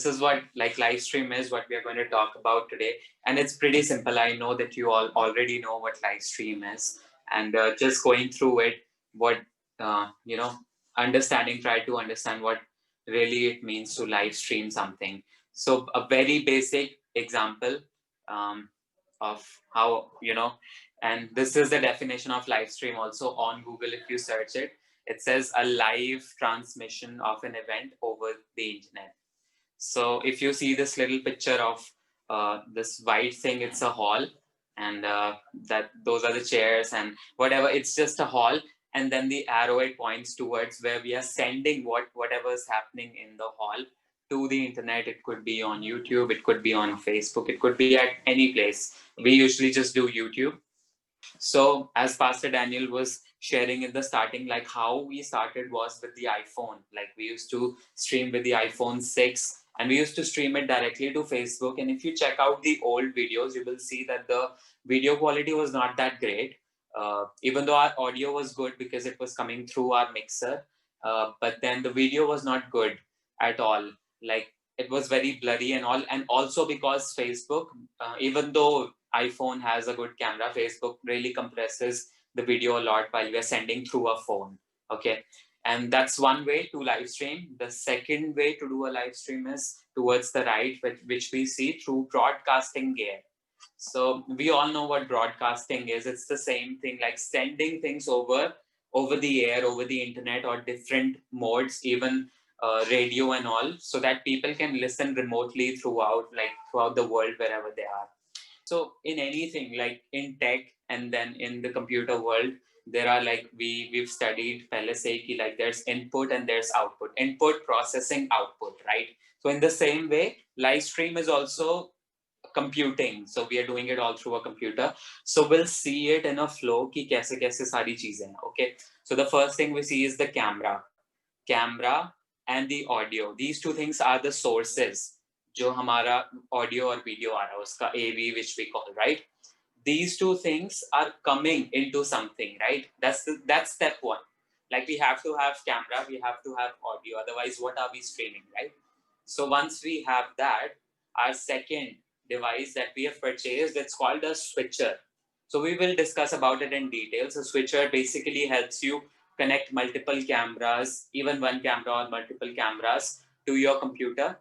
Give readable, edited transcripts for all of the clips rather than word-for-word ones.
This is what like live stream is, what we are going to talk about today. And it's pretty simple. I know that you all already know what live stream is, and just going through it, what, try to understand what really it means to live stream something. So a very basic example of how, and this is the definition of live stream also on Google. If you search it, it says a live transmission of an event over the internet. So if you see this little picture of this white thing, it's a hall, and that those are the chairs and whatever. It's just a hall, and then the arrow it points towards where we are sending whatever is happening in the hall to the internet. It could be on YouTube, it could be on Facebook, it could be at any place. We usually just do YouTube. So as Pastor Daniel was sharing in the starting, like how we started was with the iPhone. Like we used to stream with the iPhone 6, and we used to stream it directly to Facebook. And if you check out the old videos, you will see that the video quality was not that great. Even though our audio was good because it was coming through our mixer, but then the video was not good at all. Like it was very blurry and all. And also because Facebook, even though iPhone has a good camera, Facebook really compresses the video a lot while we are sending through a phone. Okay. And that's one way to live stream. The second way to do a live stream is towards the right, which we see through broadcasting gear. So we all know what broadcasting is. It's the same thing, like sending things over the air, over the internet, or different modes, even radio and all, so that people can listen remotely throughout the world, wherever they are. So in anything, like in tech and then in the computer world, there are like we've studied pehle se ki, like there's input and there's output. Input, processing, output, right? So in the same way, live stream is also computing. So we are doing it all through a computer. So we'll see it in a flow ki kaise kaise sari cheezein hai. Okay. So the first thing we see is the camera and the audio. These two things are the sources. जो हमारा audio और video आ रहा है उसका AV, which we call, right? These two things are coming into something, right? That's step one. Like we have to have camera, we have to have audio. Otherwise, what are we streaming, right? So once we have that, our second device that we have purchased, it's called a switcher. So we will discuss about it in detail. So switcher basically helps you connect multiple cameras, even one camera or multiple cameras to your computer.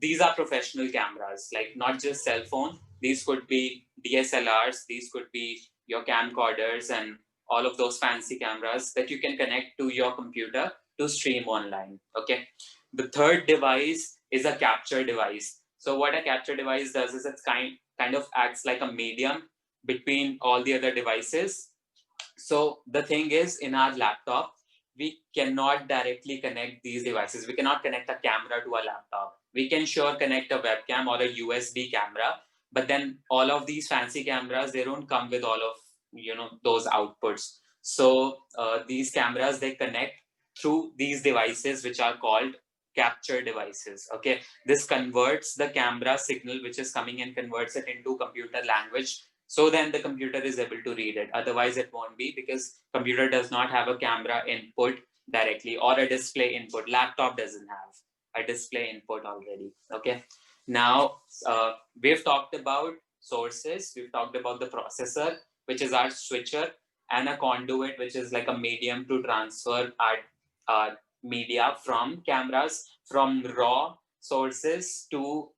These are professional cameras, like not just cell phone. These could be DSLRs, these could be your camcorders and all of those fancy cameras that you can connect to your computer to stream online. Okay. The third device is a capture device. So what a capture device does is it kind of acts like a medium between all the other devices. So the thing is, in our laptop, we cannot directly connect these devices. We cannot connect a camera to a laptop. We can sure connect a webcam or a USB camera, but then all of these fancy cameras, they don't come with all of those outputs. So these cameras, they connect through these devices, which are called capture devices. Okay, this converts the camera signal which is coming and converts it into computer language, so then the computer is able to read it. Otherwise it won't be, because computer does not have a camera input directly or a display input. Laptop doesn't have a display input already. Okay, now we've talked about sources, we've talked about the processor, which is our switcher, and a conduit, which is like a medium to transfer our media from cameras, from raw sources to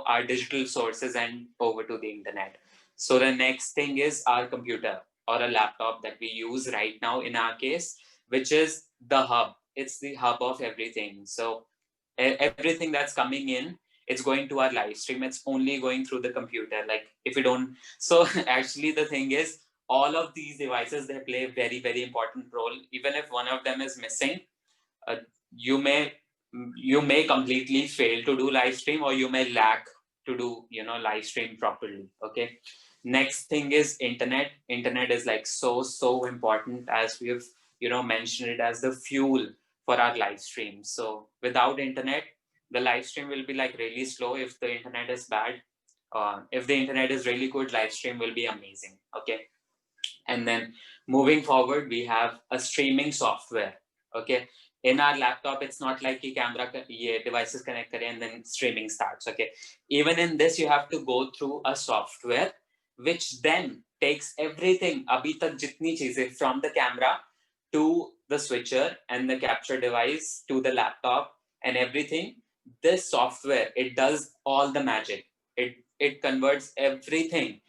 our digital sources and over to the internet. So the next thing is our computer or a laptop that we use right now in our case, which is the hub. It's the hub of everything. So everything that's coming in, it's going to our live stream. It's only going through the computer. Like if you don't, so actually the thing is, all of these devices, they play a very, very important role. Even if one of them is missing, uh, you may completely fail to do live stream, or you may lack to do live stream properly. Okay, next thing is internet is like so important, as we've mentioned it as the fuel for our live stream. So without internet, the live stream will be like really slow. If the internet is bad, if the internet is really good, live stream will be amazing. Okay, and then moving forward, we have a streaming software. Okay, In our laptop, it's not like ki camera ye devices connect kare and then streaming starts. Okay, even in this you have to go through a software which then takes everything abhi tak jitni cheezein from the camera to the switcher and the capture device to the laptop and everything. This software, it does all the magic. It converts everything.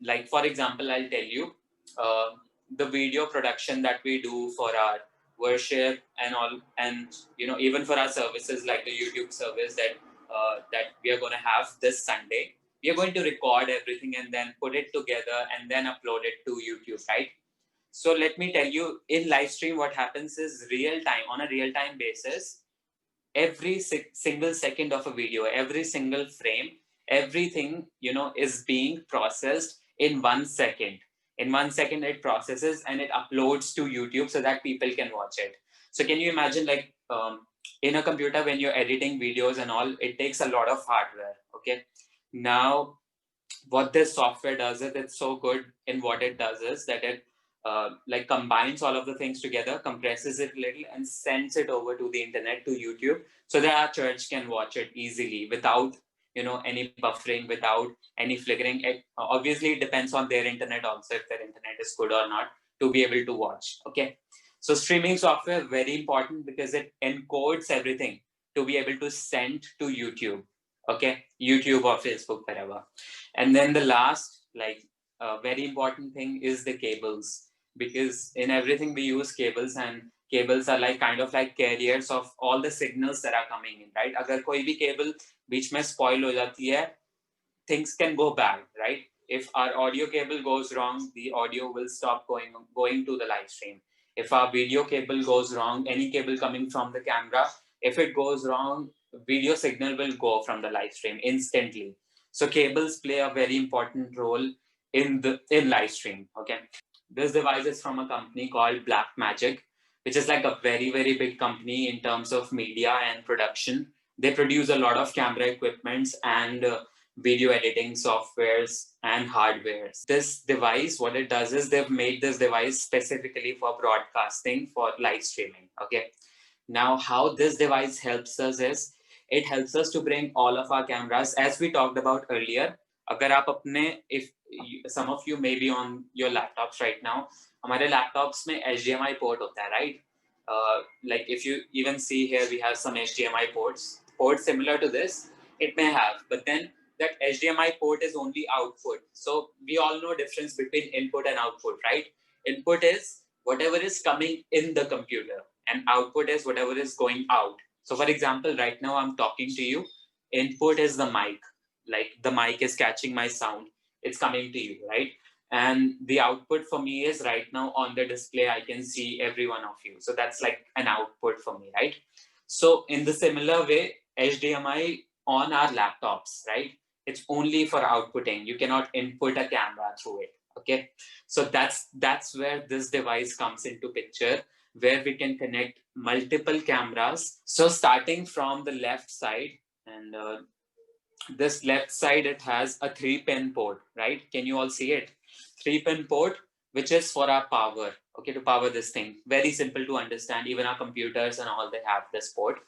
Like for example, I'll tell you, uh, the video production that we do for our worship and all, and even for our services like the YouTube service that we are going to have this Sunday. We are going to record everything and then put it together and then upload it to YouTube, right? So let me tell you, in live stream, what happens is real time, on a real time basis, every single second of a video, every single frame, everything is being processed in 1 second. In 1 second it processes and it uploads to YouTube so that people can watch it. So can you imagine, like, in a computer when you're editing videos and all, it takes a lot of hardware. Okay, now what this software does is, it's so good in what it does is that it like combines all of the things together, compresses it a little, and sends it over to the internet, to YouTube, so that our church can watch it easily without any buffering, without any flickering. It obviously depends on their internet also, if their internet is good or not, to be able to watch. Okay, so streaming software very important because it encodes everything to be able to send to YouTube. Okay, YouTube or Facebook, wherever. And then the last, like, very important thing is the cables, because in everything we use cables, and cables are like kind of like carriers of all the signals that are coming in, right? Agar koi bhi cable beech mein spoil ho jati hai, things can go bad, right? If our audio cable goes wrong, the audio will stop going to the live stream. If our video cable goes wrong, any cable coming from the camera, if it goes wrong, video signal will go from the live stream instantly. So cables play a very important role in live stream. Okay, this device is from a company called Black Magic, which is like a very, very big company in terms of media and production. They produce a lot of camera equipments and video editing softwares and hardwares. This device, what it does is, they've made this device specifically for broadcasting, for live streaming. Okay, now how this device helps us is, it helps us to bring all of our cameras, as we talked about earlier. अगर आप अपने, if some of you may be on your laptops right now, हमारे laptops में HDMI port होता है, right? Like if you even see here, we have some HDMI ports similar to this. It may have, but then that HDMI port is only output. So we all know difference between input and output, right? Input is whatever is coming in the computer, and output is whatever is going out. So for example, right now I'm talking to you. Input is the mic, like the mic is catching my sound. It's coming to you, right? And the output for me is, right now on the display, I can see every one of you. So that's like an output for me, right? So in the similar way, HDMI on our laptops, right? It's only for outputting. You cannot input a camera through it. Okay, so that's where this device comes into picture, where we can connect multiple cameras. So starting from the left side, and this left side, it has a 3-pin port, right? Can you all see it? 3-pin port, which is for our power. Okay, to power this thing. Very simple to understand. Even our computers and all, they have this port.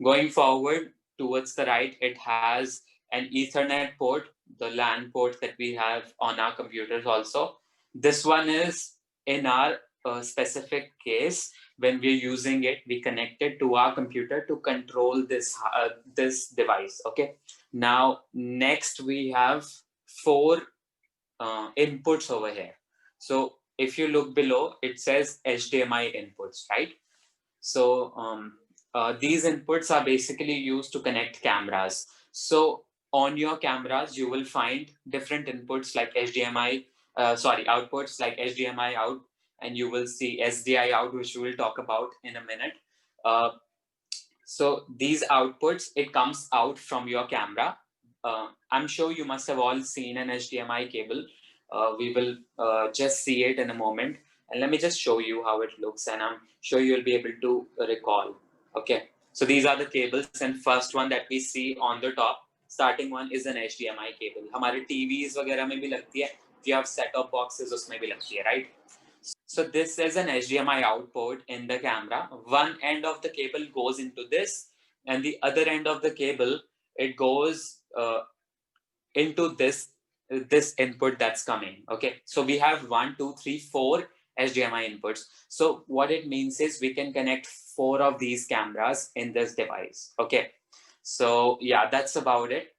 Going forward towards the right, it has an Ethernet port, the LAN port that we have on our computers also. This one is in our specific case, when we're using it, we connect it to our computer to control this device. Okay. Now, next we have 4 inputs over here. So if you look below, it says HDMI inputs, right? So these inputs are basically used to connect cameras. So on your cameras, you will find different inputs like outputs like HDMI out, and you will see SDI out, which we will talk about in a minute. So these outputs, it comes out from your camera. I'm sure you must have all seen an HDMI cable. We will just see it in a moment. And let me just show you how it looks, and I'm sure you'll be able to recall. Okay, so these are the cables, and first one that we see on the top, starting one, is an HDMI cable. हमारे TVs वगैरह में भी लगती है. If you have set-top boxes, उसमें भी लगती है, right? So this is an HDMI output in the camera. One end of the cable goes into this, and the other end of the cable, it goes into this input that's coming. Okay, so we have 1, 2, 3, 4 HDMI inputs. So what it means is we can connect 4 of these cameras in this device. Okay, so yeah, that's about it.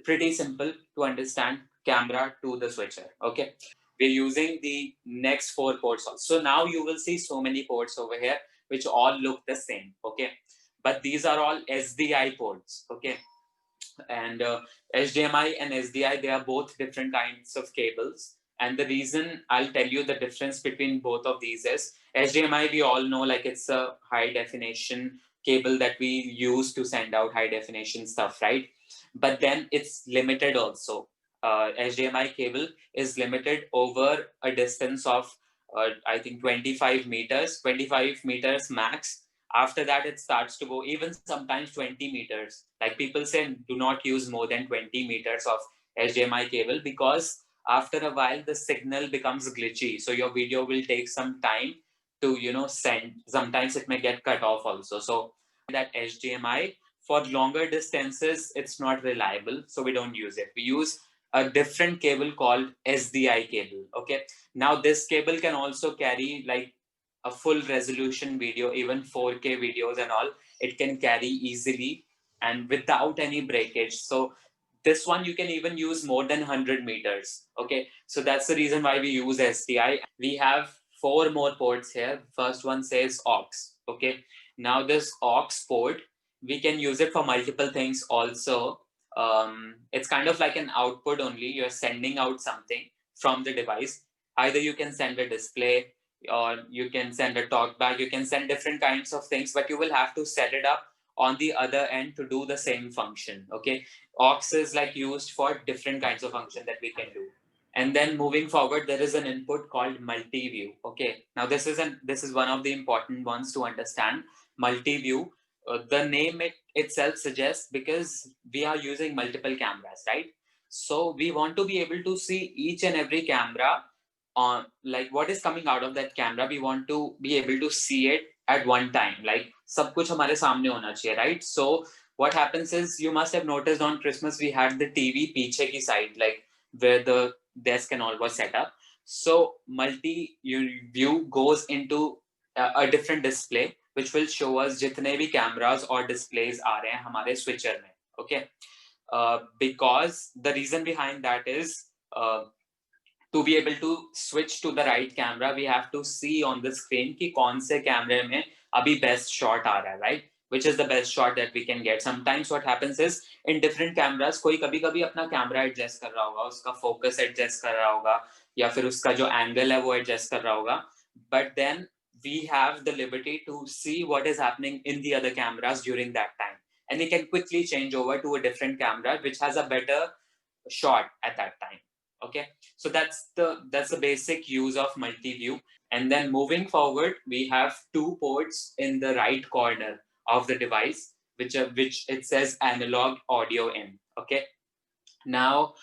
Pretty simple to understand, camera to the switcher. Okay, we're using the next 4 ports also. So now you will see so many ports over here which all look the same. Okay, but these are all SDI ports. Okay, and HDMI and SDI, they are both different kinds of cables. And the reason I'll tell you the difference between both of these is HDMI, we all know, like, it's a high definition cable that we use to send out high definition stuff, right? But then it's limited also. HDMI cable is limited over a distance of, I think, 25 meters, 25 meters max. After that, it starts to go even sometimes 20 meters. Like, people say do not use more than 20 meters of HDMI cable, because after a while the signal becomes glitchy, so your video will take some time to send. Sometimes it may get cut off also. So that HDMI, for longer distances, it's not reliable, so we don't use it. We use a different cable called SDI cable. Okay, now this cable can also carry like a full resolution video, even 4K videos and all. It can carry easily and without any breakage. So this one you can even use more than 100 meters. Okay, so that's the reason why we use SDI. We have 4 more ports here. First one says aux. Okay, now this aux port, we can use it for multiple things also. It's kind of like an output only. You're sending out something from the device. Either you can send a display, or you can send a talk back, you can send different kinds of things, but you will have to set it up on the other end to do the same function. Okay, aux is like used for different kinds of function that we can do. And then moving forward, there is an input called multi-view. Okay, now this is one of the important ones to understand. Multi-view, the name itself suggests, because we are using multiple cameras, right? So we want to be able to see each and every camera on, like, what is coming out of that camera. We want to be able to see it at one time, like सब कुछ हमारे सामने होना चाहिए, right? So what happens is, you must have noticed on Christmas we had the TV पीछे की side, like where the desk and all was set up. So multi view goes into a different display which will show us जितने भी cameras और displays आ रहे हैं हमारे switcher में. Okay, because the reason behind that is, to be able to switch to the right camera, we have to see on the screen कि कौन से कैमरे में अभी best shot आ रहा है, right? Which is the best shot that we can get. Sometimes what happens is, in different cameras, कोई कभी कभी अपना कैमरा एडजस्ट कर रहा होगा, उसका फोकस एडजस्ट कर रहा होगा, या फिर उसका जो एंगल है वो एडजस्ट कर रहा होगा. But then we have the liberty to see what is happening in the other cameras during that time, and we can quickly change over to a different camera which has a better shot at that time. Okay, so that's the basic use of multi-view. And then moving forward, we have 2 ports in the right corner of the device, which it says analog audio in. Okay, now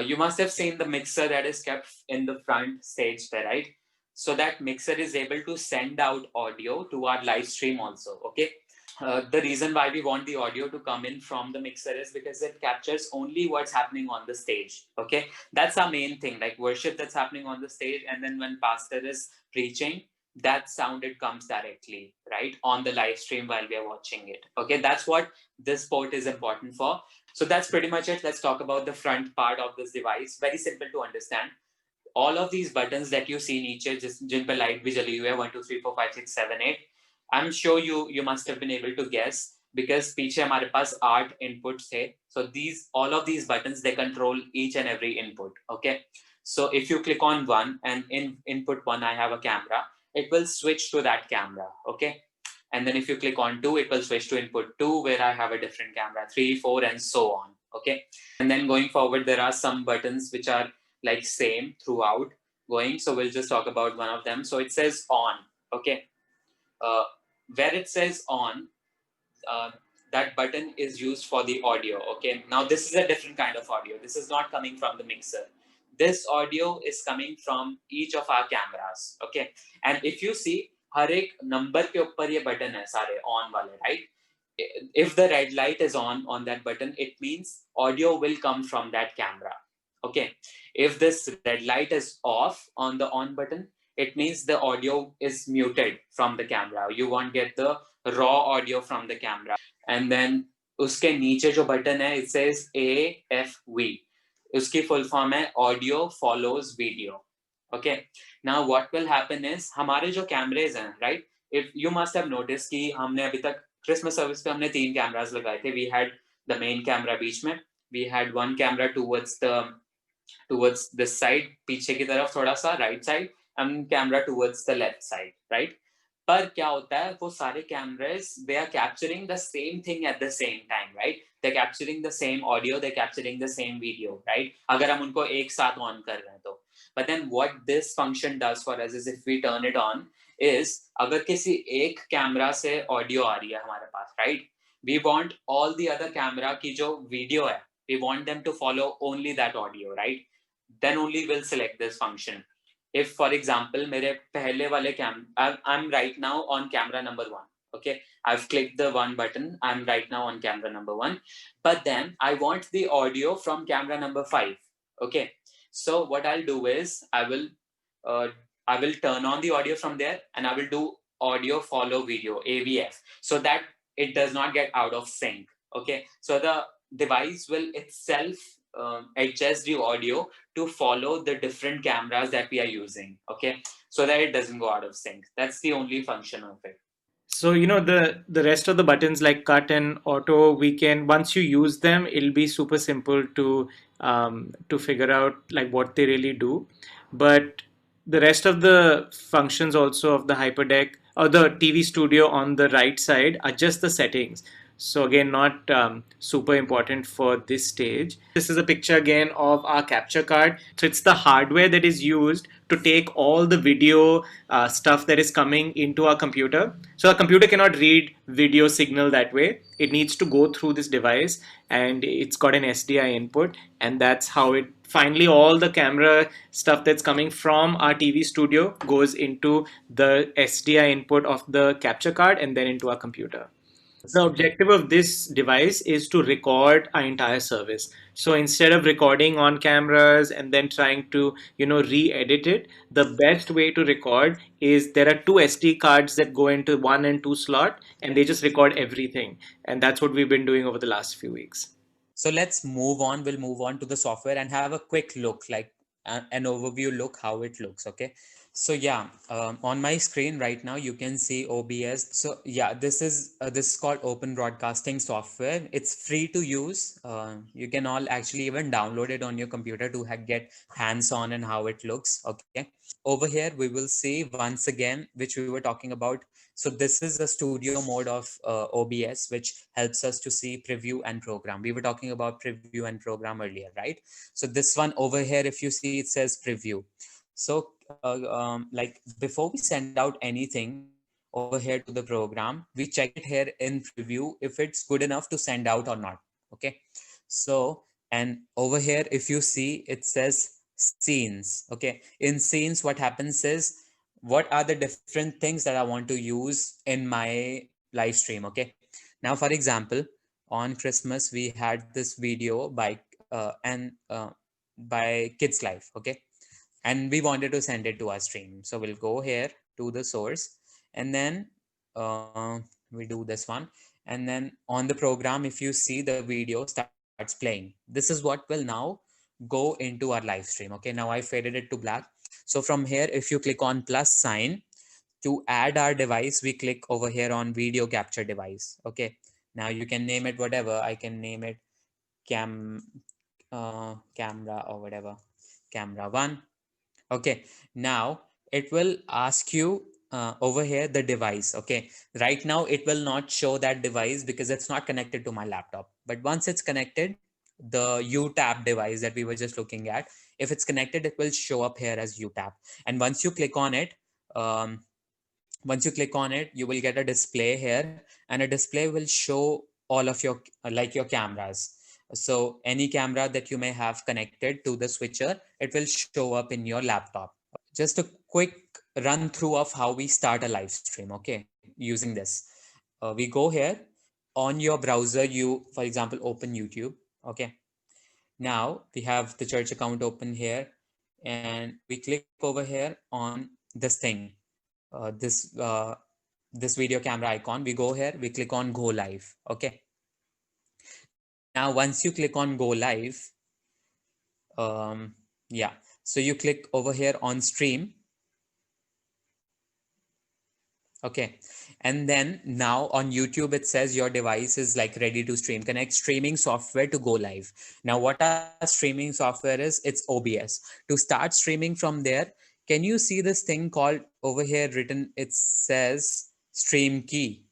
you must have seen the mixer that is kept in the front stage there, right? So that mixer is able to send out audio to our live stream also. Okay, the reason why we want the audio to come in from the mixer is because it captures only what's happening on the stage. Okay, that's our main thing, like worship that's happening on the stage, and then when pastor is preaching, that sound, it comes directly right on the live stream while we are watching it. Okay, that's what this port is important for. So that's pretty much it. Let's talk about the front part of this device. Very simple to understand. All of these buttons that you see नीचे जिन पे light भी जली हुई है, 1 2 3 4 5 6 7 8, I'm sure you must have been able to guess, because पीछे हमारे पास 8 inputs थे. So all of these buttons, they control each and every input. Okay, so if you click on one, and in input 1 I have a camera, it will switch to that camera. Okay, and then if you click on 2, it will switch to input 2 where I have a different camera, 3 4 and so on. Okay, and then going forward, there are some buttons which are like same throughout going, so we'll just talk about one of them. So it says on. Okay, uh, where it says on, uh, that button is used for the audio. Okay, now this is a different kind of audio. This is not coming from the mixer. this audio is coming from each of our cameras. Okay, and if you see हर एक number के ऊपर ये button है सारे on वाले, right? If the red light is on that button, it means audio will come from that camera. Okay, if this red light is off on the on button, it means the audio is muted from the camera. You won't get the raw audio from the camera. And then उसके नीचे जो button है, it says AFV. उसकी full form है audio follows video. Okay, now what will happen is हमारे जो cameras हैं, right? If you must have noticed कि हमने अभी तक क्रिसमस सर्विस पे हमने 3 कैमरास लगाए थे. We had the main camera बीच में, we had one camera towards this side, पीछे की तरफ थोड़ा सा right side, and camera towards the left side, right? पर क्या होता है, वो सारे cameras they are capturing the same thing at the same time, right? They are capturing the same audio, they are capturing the same video, right? अगर हम उनको एक साथ ऑन कर रहे हैं तो. But then what this function does for us is if we turn it on is अगर किसी एक कैमरा से ऑडियो आ रही है हमारे पास, right? We want all the other camera की जो वीडियो है, we want them to follow only that audio, right? Then only will select this function. If for example मेरे पहले वाले I am right now on camera number 1. Okay, I've clicked the one button. I'm right now on camera number 1, but then I want the audio from camera number 5. Okay, so what I'll do is uh, I will turn on the audio from there and I will do audio follow video, AVF, so that it does not get out of sync. Okay, so the device will itself adjust the audio to follow the different cameras that we are using. Okay, so that it doesn't go out of sync. That's the only function of it. So the rest of the buttons like cut and auto, we can, once you use them, it'll be super simple to figure out like what they really do. But the rest of the functions also of the hyperdeck or the TV studio on the right side are just the settings. So again, not super important for this stage. This is a picture again of our capture card. So it's the hardware that is used to take all the video stuff that is coming into our computer. So our computer cannot read video signal that way. It needs to go through this device, and it's got an SDI input, and that's how it finally, all the camera stuff that's coming from our TV studio goes into the SDI input of the capture card and then into our computer. The objective of this device is to record our entire service. So instead of recording on cameras and then trying to, re-edit it, the best way to record is there are two SD cards that go into 1 and 2 slot, and they just record everything. And that's what we've been doing over the last few weeks. So let's move on. We'll move on to the software and have a quick look, like an overview look how it looks. Okay, so yeah, on my screen right now you can see OBS. So yeah, this is called Open Broadcasting Software. It's free to use. You can all actually even download it on your computer to get hands-on and how it looks. Okay, over here we will see once again, which we were talking about. So this is the studio mode of OBS, which helps us to see preview and program. We were talking about preview and program earlier, right? So this one over here, if you see, it says preview. So like before we send out anything over here to the program, we check it here in preview if it's good enough to send out or not. Okay, so and over here if you see, it says scenes. Okay, in scenes what happens is, what are the different things that I want to use in my live stream. Okay, now for example, on Christmas we had this video by by Kids Life. Okay, and we wanted to send it to our stream, so we'll go here to the source, and then we do this one, and then on the program if you see, the video starts playing. This is what will now go into our live stream. Okay, now I faded it to black. So from here, if you click on plus sign to add our device, we click over here on video capture device. Okay, now you can name it whatever. I can name it camera or whatever, camera 1. Okay, now it will ask you over here the device. Okay, right now it will not show that device because it's not connected to my laptop, but once it's connected, the UTAP device that we were just looking at, if it's connected, it will show up here as UTAP. And once you click on it, you will get a display here, and a display will show all of your like your cameras. So any camera that you may have connected to the switcher, it will show up in your laptop. Just a quick run through of how we start a live stream, okay, using this. We go here on your browser, you, for example, open YouTube, okay. Now we have the church account open here, and we click over here on this thing, this video camera icon. We go here, we click on go live, okay. Now once you click on go live, yeah, so you click over here on stream, okay, and then now on YouTube it says your device is like ready to stream. Connect streaming software to go live. Now what our streaming software is, it's OBS. To start streaming from there, can you see this thing called over here written, it says stream key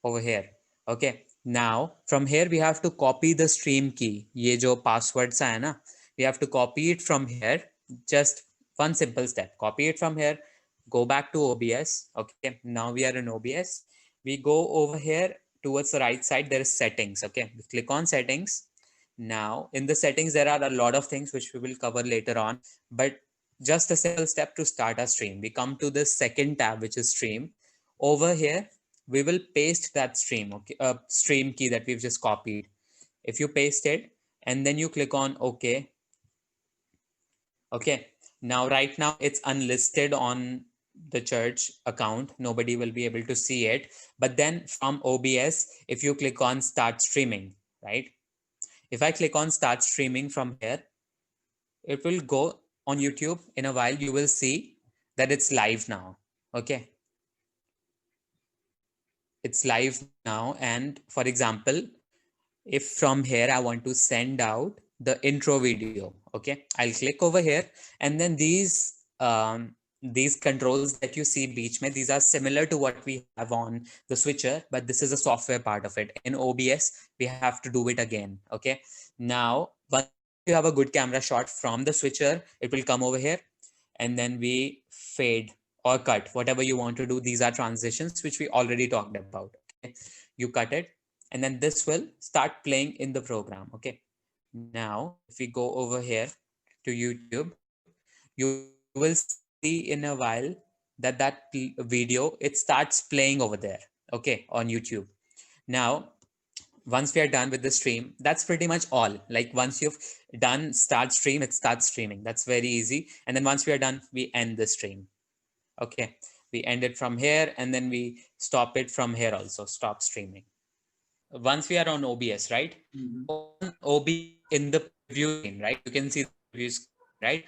over here, okay. Now from here we have to copy the stream key. Ye jo password sa hai na, we have to copy it from here. Just one simple step, copy it from here, go back to OBS, okay. Now we are in OBS. We go over here towards the right side, there is settings, okay. We click on settings. Now in the settings there are a lot of things which we will cover later on, but just a simple step to start our stream. We come to the second tab, which is stream. Over here we will paste that stream, okay, stream key that we've just copied. If you paste it and then you click on OK, okay, now right now it's unlisted on the church account, nobody will be able to see it. But then from OBS, if you click on start streaming, right, if I click on start streaming from here, it will go on YouTube. In a while you will see that it's live now, okay. It's live now. And for example, if from here I want to send out the intro video, okay, I'll click over here, and then these controls that you see beach mein, these are similar to what we have on the switcher, but this is a software part of it. In OBS we have to do it again, okay. Now once you have a good camera shot from the switcher, it will come over here, and then we fade or cut, whatever you want to do. These are transitions which we already talked about, okay. You cut it, and then this will start playing in the program, okay. Now if we go over here to YouTube, you will see in a while that video, it starts playing over there, okay, on YouTube. Now once we are done with the stream, that's pretty much all. Like once you've done start stream, it starts streaming. That's very easy. And then once we are done, we end the stream, okay. We end it from here, and then we stop it from here also, stop streaming. Once we are on OBS, right? On OBS in the preview screen, right? You can see the preview screen, right?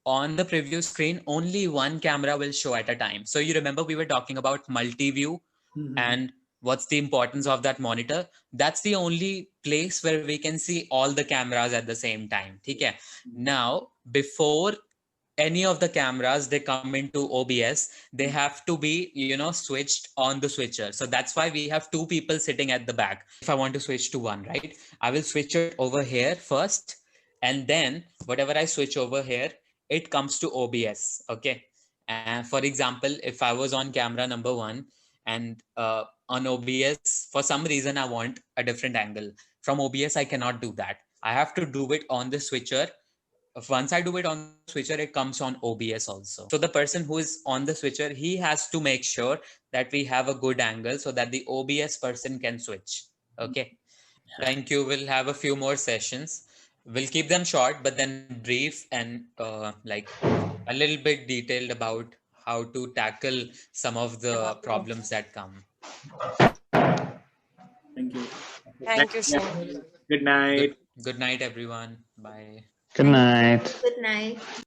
On the preview screen, only one camera will show at a time. So you remember we were talking about multi-view and what's the importance of that monitor? That's the only place where we can see all the cameras at the same time. Okay. Now, before any of the cameras they come into OBS, they have to be, switched on the switcher. So that's why we have two people sitting at the back. If I want to switch to one, right, I will switch it over here first, and then whatever I switch over here, it comes to OBS, okay. And for example, if I was on camera number one, and on OBS for some reason I want a different angle, from OBS I cannot do that. I have to do it on the switcher. Once I do it on the switcher, it comes on OBS also. So the person who is on the switcher, he has to make sure that we have a good angle so that the OBS person can switch. Okay. Thank you. We'll have a few more sessions. We'll keep them short, but then brief and like a little bit detailed about how to tackle some of the problems that come. Thank you. Thank you so much. Good night. Good night, everyone. Bye. Good night. Good night.